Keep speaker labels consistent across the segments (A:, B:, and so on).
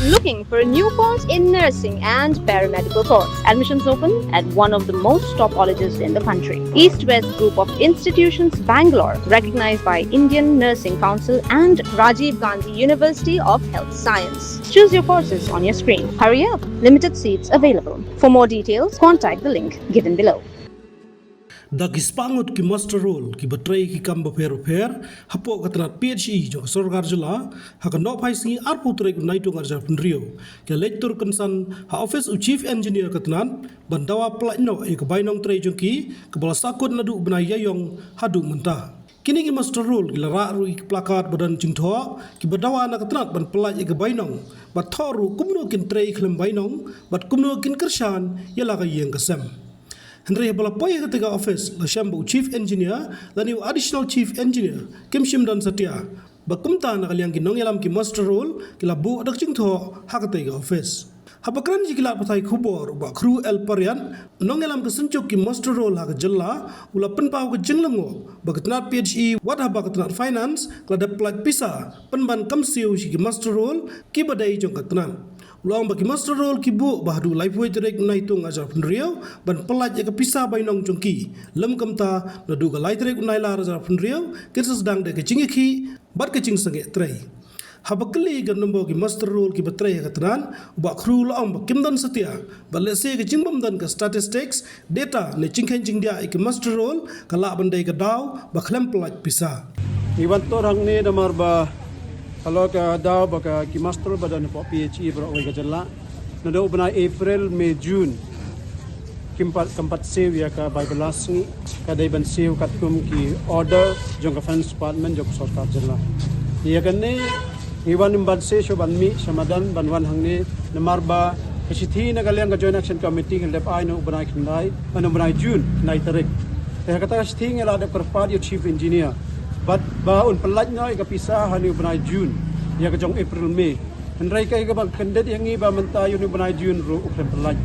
A: Looking for a new course in nursing and paramedical course? Admissions open at one of the most top colleges in the country. East West Group of Institutions, Bangalore, recognized by Indian Nursing Council and Rajiv Gandhi University of Health Science. Choose your courses on your screen. Hurry up! Limited seats available. For more details, contact the link given below.
B: Da kispangot ki master role ki batray ki kamba fer hapo katrat PhD jo sorgar jula ha no phai singi ar putre ku naitu ngarja punrio ke lecture kansan ha office u chief engineer katnan bandawa plano e ka bainong tre jongki ke bala sakut nadu bnai yayong hadu menta kini ki master role ki lara ru ki plakat badan jingtho ki badawa na katrat ban pelaj e ka bainong bat thoru kumno kin tre klem bainong bat kumno kin kershan yala ka yeng kasam Henry Balapoy ketika office la Shambu Chief Engineer dan new Additional Chief Engineer Kim Shimdan Satya bakumta na kaliang kinong yalam ki master role kila bu adak jingtho hakatega office Hapakran jikila patai kubor ba kru el parian nong yalam kesenchok ki master role hak jella ula penpau ke jenglengo bakatnat PhD wad bakatnat finance kala daplat pisa penban kamsiu ki master role ki badai jong katnan Ulang bagi master role kibu bahdu lifeway direct naitung ajar penriau ban pelaj ke pisah bainong jongki lem kamta nadu ga lai direct naila ajar penriau kirsa sedang de kecing ki bat kecing sange tray habakli ga nombo ki master role ki batray katran ba kru ulang ba kimdan setia balese kecing bamdan ke statistics data ne cingken cing dia ki master role kala bandai ga daw ba klem pelaj pisah
C: Iwan torang ni damar ba kalau ke daw baka ki master badan po PhD bro oi gajalla na daw bana April May June keempat sew ya ka by belasngi ka dai ban sew kat kum ki order jong ka finance department jong sarkar jalla ya kan ni iwan ban se sho ban mi samadan ban wan hang ni namar ba kasithi na galyang ka joint action committee ngel ai no bana kindai ano bana June nai tarik te kata kasithi ngela da korpat yo chief engineer But baun pelaj no ika pisah hani benai June ya ke jong April May. Henry kai ka bang kandet yang ni ba menta yu ni benai June ru ukren pelaj.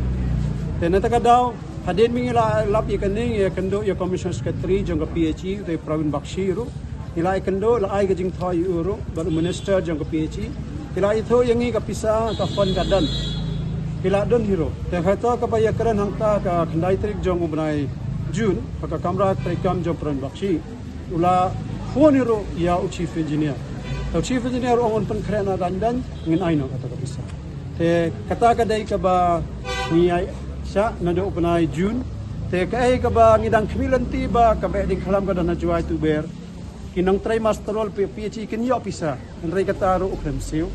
C: Te nata ka daw hadin mingila lap ya kaning ya kendo ya commission secretary jong ka PhD te Pravin Bakshi ru. Ila kendo la ai ka jing thai ru ba minister jong ka PhD. Ila itho yang ni ka pisah ka fund ka dan. Ila don hero. Te kata ka ba ya kran hangta ka khandai trik jong benai June ka kamra trikam jong Pravin Bakshi. Ula Foniro ya chief engineer. Tau chief engineer ongon pen krena dan ngin aino kata ka bisa. Te kata ka dai ka ba ni ai sa na do penai June. Te ka ai ka ba ngidang kmilanti ba ka ba ding khalam ka dan juai tu ber. Kinang try masterol PhD kin yo pisa. Nrai kata ro ukrem siu.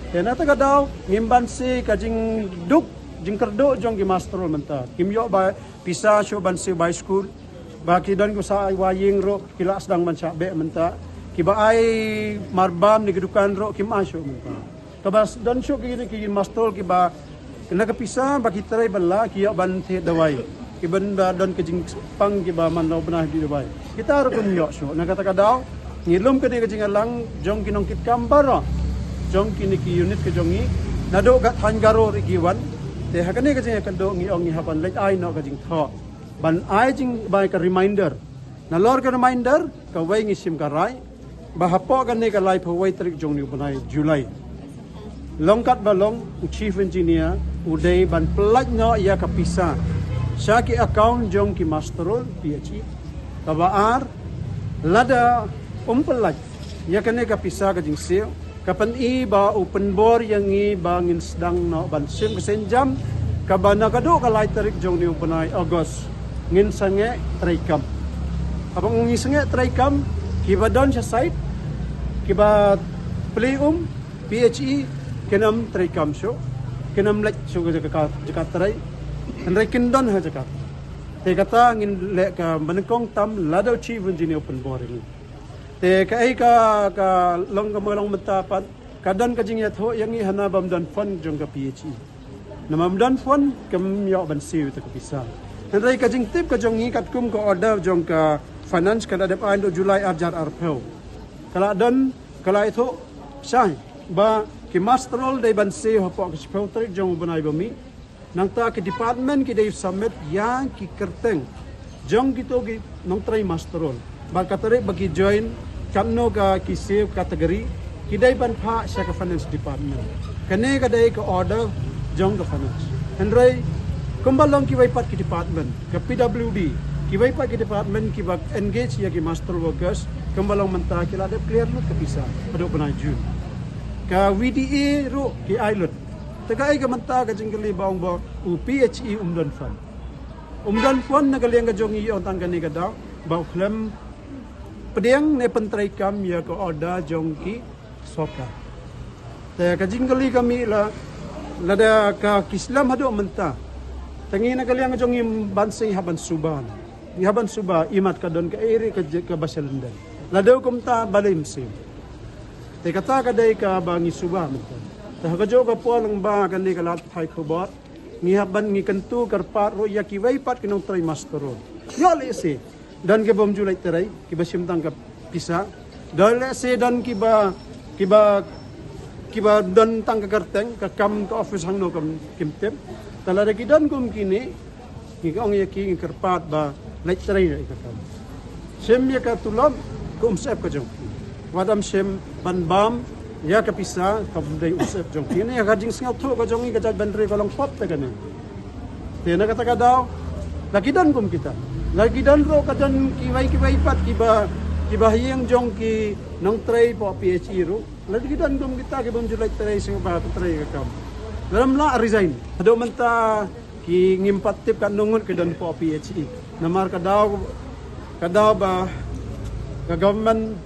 C: Te na ta ka daw ngimban si ka jing duk jing kerdo jong gi masterol menta. Kim yo ba pisa sho ban si by school. Baki dan ko sa waying ro kila sedang manca be menta kiba ai marbam ni kedukan ro kim asyo menta kabas dan syo ki master kiba kena kapisa baki tray bala kiya ban the dawai kiban ba don kejing pang kiba man no benah di dawai kita ro kun yo syo na kata kadaw ngilum ke de kejing alang jong kinong kit kambar jong kini ki unit ke jongi nado ga thangaro ri giwan te hakane kejing kando ngi ong ni hapan lek ai no kejing tho ban ai jing bai ka reminder na lor ka reminder ka wai ngi sim ka rai ba hapo ka ne ka lai pho wai trik jong ni banai July longkat balong chief engineer udai ban pelaj no ya ka pisa syaki account jong ki masterol PhD ka baar lada pelaj ya ka ne ka pisa ka jing seo kapan i ba open bor yang i ba ngin sedang no ban sim ka senjam ka ba na ka do ka lai trik jong ni banai August ngin sange traikam abang ngin sange traikam kiba don sa site kiba playum PHE kenam traikam show kenam lek show jaka trai andai kindon ha jaka te kata ngin le ka manekong tam lado chief engineer open boring te ka ai ka long ka malong matapat kadan ka jing ya tho yang i hana bam dan fund jong ka PHE namam dan fund kam yo ban siu ta ka pisa Henry ka jing tip ka jong ngi kat kum ko order jong ka finance kala dep ai do July arjar arpeu. Kala don kala itu sai ba ki masterol dai ban se ho po ka speu trik jong banai bami nang ta ki department ki dai submit ya ki kerteng jong gitu ki nong try masterol ba ka tare bagi join kamno ka ki save category ki dai ban pha sa ka finance department Kene kadai ke order jong ke finance. Hendrai kumbalong ki waipat ki department, ke PWD, ki waipat ki department ki bak engage ya ki master workers, kumbalong mentah ki ada clear lut ke bisa, pada penajun. Ka VDA ro ki island. Tegai ke mentah ke jengkeli baung ba PHE umdan fund. Umdan fund nagaliang ka jong i ontang kani kadau, bau klem pediang ne pentrai kam ya ke order jong ki soka. Te ka jengkeli kami la lada ka kislam hado mentah. Tangi na kaliang jong im bansay haban suban. Haban suba imat ka don ka eri ka basalandan. Ladaw kumta balim sim. Te kata ka dai ka bangi suba mentah. Ta ka jo ka po lang ba kani ka lat thai khobot. Ngi haban ngi kentu karpat ro yaki wai pat kinong try master ro. Yo le se dan ke bom julai terai ki basim tang ka pisa. Dole se dan ki ba dan tang ka karteng ka kam ka office hang no kam kimtem. Talada kidan kum kini ngong yaki ngi karpat ba lai terai ra ikakam. Sem ya ka tulam kum sep ka jong. Wadam sem ban bam ya ka pisa ka dai usep jong. Kini ya gading singaw to ka jong ka jag bandre ka long pop ta kani. Te na kata ka daw lakidan kum kita. Lakidan ro ka dan kiwai pat kiba hiyang jong ki nong tray po PHE ro. Lakidan kum kita ki bom julai tray sing ba tray ka kam. Dalam la resign. Ado man ta ki ngimpat tip kan nungun ke dan po PHE. Namar ka daw ba ka government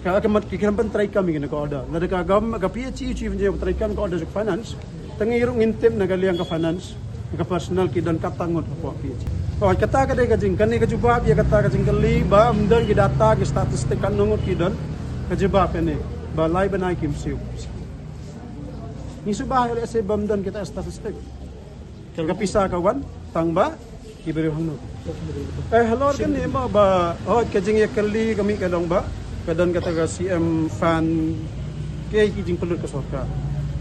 C: ka kamat ki kan try kami na ko order. Lada ka government ka PHE chief engineer try kami ko order sa finance. Tangirong ngintip na galiang ka finance, ka personal ki dan katangot po PHE. Oh kata ka dai ka jing kani ka jubab ya kata ka jing kali ba amdan ki data ki statistik kan nungut ki dan ka jubab ni ba lai banai kim siu. Ni subah oleh se bamdan kita statistik. Kel kapisa kawan tang ba iberi hangno. Hello kan ni ma ba kajing ya kali kami kadang ba kadan kata ka CM fan kay kijing pelur ka sorkar.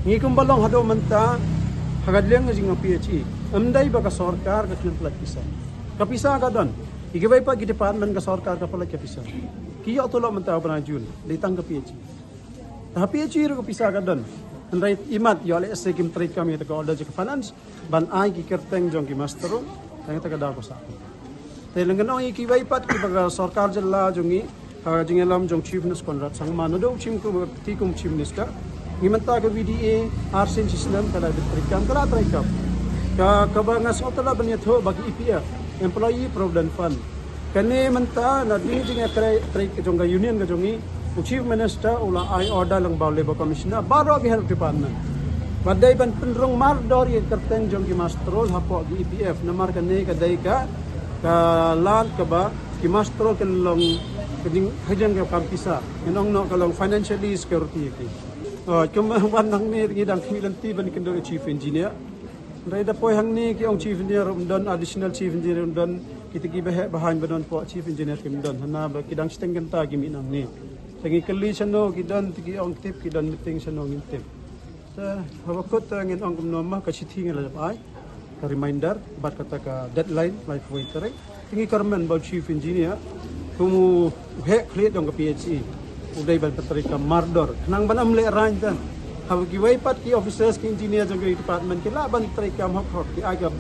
C: Ni kumbalong hado manta hagadliang jing PHE. Amdai ba ka sorkar ka kilang pisa. Kapisa kadan. Igibay pa gi department ka sorkar ka pala kapisa. Kiyo tulo manta ba na June ditang ka PHE. Ta PHE ro kapisa kadan. Andai imat yo le se kim trade kami ta order je finance ban ai ki kerteng jong ki mastero tang ta kada ko sa te lengan oi ki wai pat ki baga sarkar jalla jongi ha jingelam jong chief minister konrat sang mano do chim ko ti kum chief minister ngimanta ka VDA arsin system kala trade kam kala trade kam ka banga so tala banya tho bagi EPF employee provident fund kane manta na ding jing trade jong ga union ga jongi Chief Minister ula ai order lang ba Labor Commissioner baro gi health department badai ban penrong mardor ye kerteng jong ki mastrol hapo gi EPF namar kane ka dai ka lan ka ba ki mastrol ken long keding hajang ka kampisa enong no kalong financially security ki kum wan nang ni gi dang khilanti ban ken do chief engineer dai da poi hang ni ki ong chief engineer don additional chief engineer don kita gi bahan badon po chief engineer kim don hana ba kidang stengen ta gi minang ni Tangi kali sano kidan tigi ong tip kidan meeting sano ngintip. Sa hawakot ngin ong kumnoma kasithi ngala ai ka reminder bat kata ka deadline life waiter. Tingi karman ba chief engineer kumu he create ong ka PHE. Uday bal patri ka mardor. Nang banam le arrange dan. Haw ki way pat ki officers ki engineers ong department ki laban patri ka hok ki aga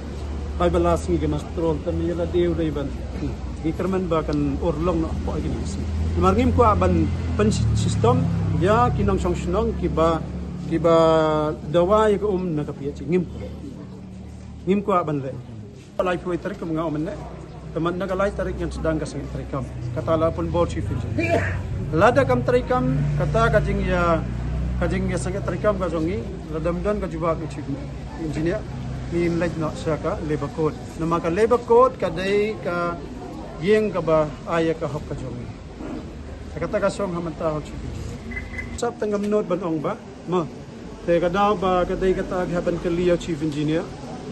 C: bay balas ngi mastrol tan yala deu day ban. Gikerman ba kan orlong no po ay ginisi. Marngim ko aban pen system ya kinang songsyong kiba dawai ko na kapiachi ngim ko aban le. Life waiter ko mga umne. Teman nagalay tarik yang sedang kasing trikam. Katala pun board chief engineer. Lada kam trikam kata kajing ya sangat trikam ka jongi ladamdan ka juba ka chief engineer ni late no siya ka labor code. Nama ka labor code kadai ka yeng ka ba aya ka hop ka jongi. Kata ka song hamanta ho chief engineer. Sap tangam note banong ba? Mo. Te kadaw ba kadai kata haban ka liya chief engineer.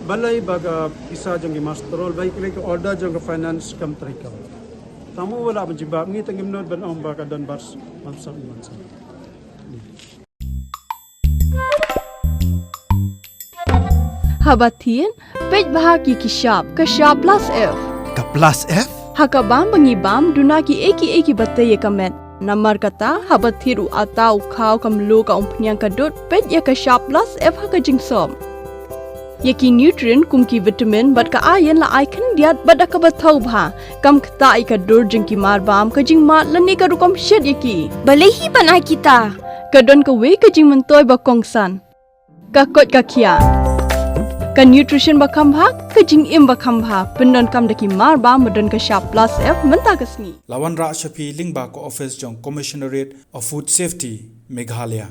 C: Balay baga isa jang masterol bay kile ka order jang finance kam trikam. Tamu wala man jibab ngi tangim note banong ba ka dan bars mansang.
D: Habatin pej bahagi kishap ka plus F.
E: Ka plus F?
D: Hakabam bangibam duna ki eki batte ye kamet. Namar kata habat thiru atau kau kamlu ka umpnyang kadut pet ya ka sharp plus F ha ka jingsom. Yaki nutrient kumki vitamin bat ka iron la ai kan diat bat ka bathau bha kam kta ai ka dur jingki mar bam ka jing ma lani ka rukom shed yaki.
E: Balehi banai kita.
D: Kadon ka we ka jing mentoy ba kongsan. Ka kot ka kia. Ka nutrition ba kambha ka jing im ba kambha pendon kam daki mar ba madon ka sharp plus F menta ka sngi.
F: Lawan Ra Shafi Lingba ko office jong Commissionerate of Food Safety Meghalaya.